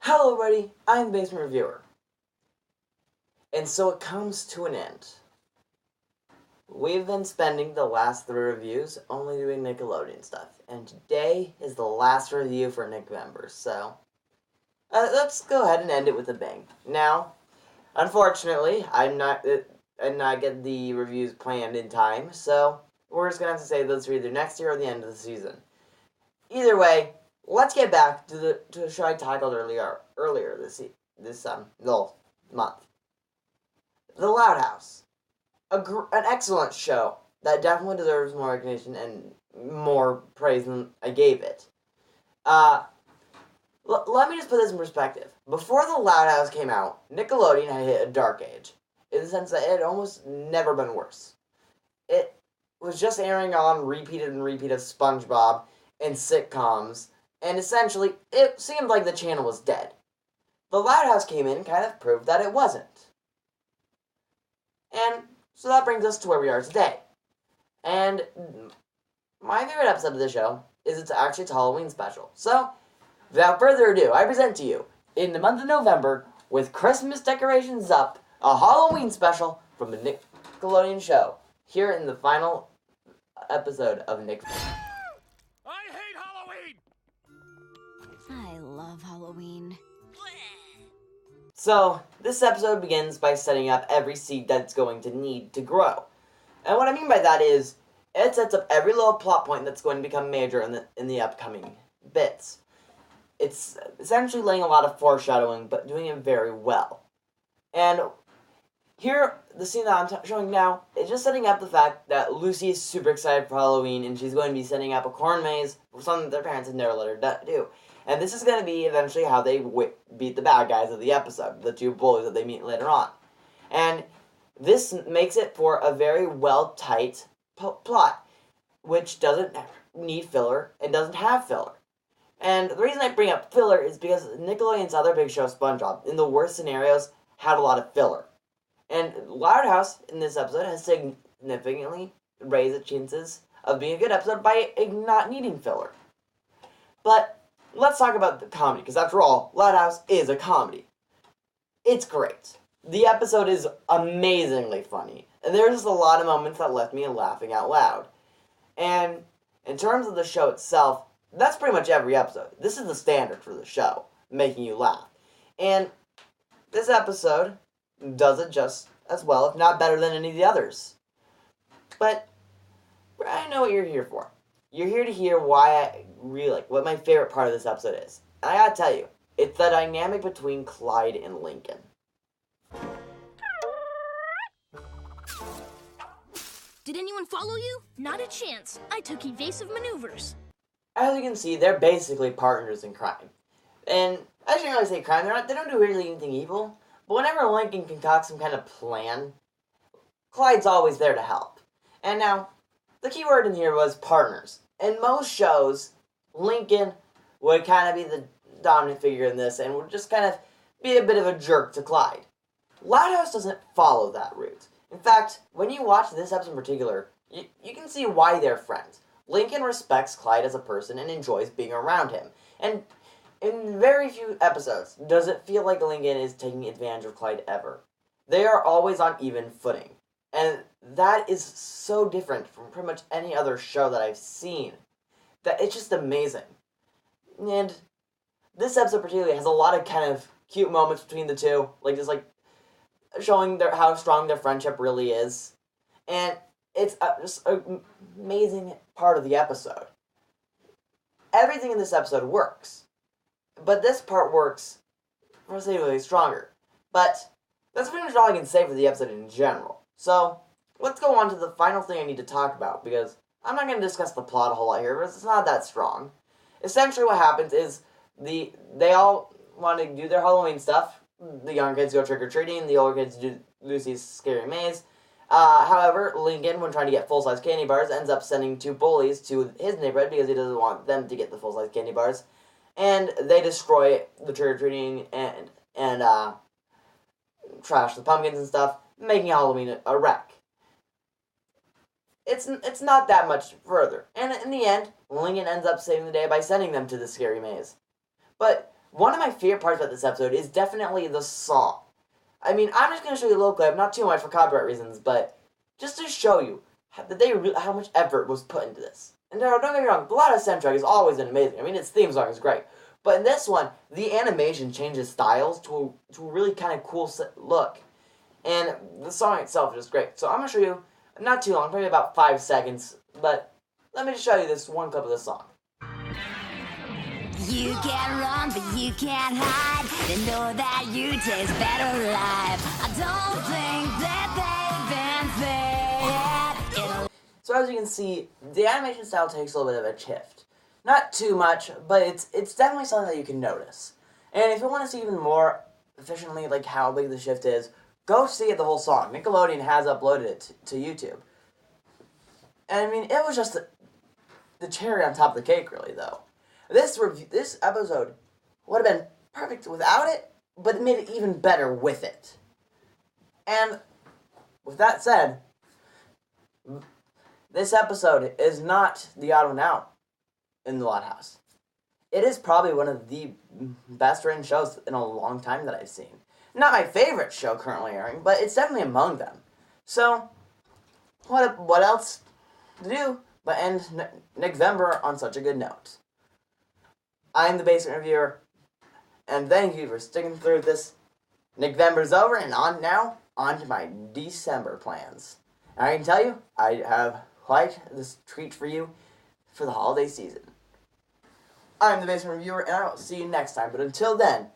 Hello everybody, I'm the Basement Reviewer. And so it comes to an end. We've been spending the last 3 reviews only doing Nickelodeon stuff, and today is the last review for Nickvember, so let's go ahead and end it with a bang. Now, unfortunately, I did not get the reviews planned in time, so we're just gonna have to say those are either next year or the end of the season. Either way, let's get back to the show I tackled earlier this month. The Loud House, an excellent show that definitely deserves more recognition and more praise than I gave it. Let me just put this in perspective. Before The Loud House came out, Nickelodeon had hit a dark age, in the sense that it had almost never been worse. It was just airing on repeat of SpongeBob and sitcoms, and essentially, it seemed like the channel was dead. The Loud House came in and kind of proved that it wasn't. And so that brings us to where we are today. And my favorite episode of the show is its Halloween special. So, without further ado, I present to you, in the month of November, with Christmas decorations up, a Halloween special from the Nickelodeon show, here in the final episode of Nickvember. I hate Halloween! I love Halloween. So, this episode begins by setting up every seed that's going to need to grow. And what I mean by that is, it sets up every little plot point that's going to become major in the upcoming bits. It's essentially laying a lot of foreshadowing, but doing it very well. And here, the scene that I'm showing now is just setting up the fact that Lucy is super excited for Halloween, and she's going to be setting up a corn maze, something that their parents had never let her do. And this is going to be eventually how they beat the bad guys of the episode, the 2 bullies that they meet later on. And this makes it for a very well-tight plot, which doesn't need filler and doesn't have filler. And the reason I bring up filler is because Nickelodeon's other big show, SpongeBob, in the worst scenarios, had a lot of filler. And Loud House, in this episode, has significantly raised its chances of being a good episode by not needing filler. But let's talk about the comedy, because after all, Loud House is a comedy. It's great. The episode is amazingly funny, and there's just a lot of moments that left me laughing out loud. And in terms of the show itself, that's pretty much every episode. This is the standard for the show, making you laugh. And this episode does it just as well, if not better than any of the others. But I know what you're here for. You're here to hear why I really like, what my favorite part of this episode is. And I gotta tell you, it's the dynamic between Clyde and Lincoln. Did anyone follow you? Not a chance. I took evasive maneuvers. As you can see, they're basically partners in crime. And I shouldn't really say crime, they don't do really anything evil. But whenever Lincoln concocts some kind of plan, Clyde's always there to help. And now, the key word in here was partners. In most shows, Lincoln would kind of be the dominant figure in this and would just kind of be a bit of a jerk to Clyde. Loud House doesn't follow that route. In fact, when you watch this episode in particular, you can see why they're friends. Lincoln respects Clyde as a person and enjoys being around him. And in very few episodes does it feel like Lincoln is taking advantage of Clyde ever. They are always on even footing. And that is so different from pretty much any other show that I've seen. That it's just amazing. And this episode particularly has a lot of kind of cute moments between the two. Like showing how strong their friendship really is. And it's just an amazing part of the episode. Everything in this episode works. But this part works, for say, stronger. But that's pretty much all I can say for the episode in general. So, let's go on to the final thing I need to talk about, because I'm not going to discuss the plot a whole lot here, because it's not that strong. Essentially what happens is, they all want to do their Halloween stuff. The young kids go trick-or-treating, the older kids do Lucy's scary maze. However, Lincoln, when trying to get full-size candy bars, ends up sending 2 bullies to his neighborhood because he doesn't want them to get the full-size candy bars. And they destroy the trick-or-treating and trash the pumpkins and stuff, making Halloween a wreck. It's not that much further. And in the end, Lincoln ends up saving the day by sending them to the scary maze. But One of my favorite parts about this episode is definitely the song. I mean, I'm just going to show you a little clip, not too much for copyright reasons, but just to show you how much effort was put into this. And don't get me wrong, the Lotta soundtrack has always been amazing. I mean, its theme song is great. But in this one, the animation changes styles to a really kind of cool look. And the song itself is just great. So I'm going to show you, not too long, probably about 5 seconds, but let me just show you this one clip of the song. You can run, but you can't hide. They know that you taste better alive. I don't think that they've been fed. So as you can see, the animation style takes a little bit of a shift. Not too much, but it's definitely something that you can notice. And if you want to see even more efficiently like how big the shift is, go see it the whole song. Nickelodeon has uploaded it to YouTube. And I mean, it was just the cherry on top of the cake, really, though. This episode would have been perfect without it, but it made it even better with it. And with that said, this episode is not the odd one out in the Lot House. It is probably one of the best written shows in a long time that I've seen. Not my favorite show currently airing, but it's definitely among them. So, what else to do but end Nickvember on such a good note? I'm the Basement Reviewer, and thank you for sticking through this. Nickvember's over, and on to my December plans. And I can tell you, I have quite this treat for you for the holiday season. I'm the Basement Reviewer, and I will see you next time. But until then,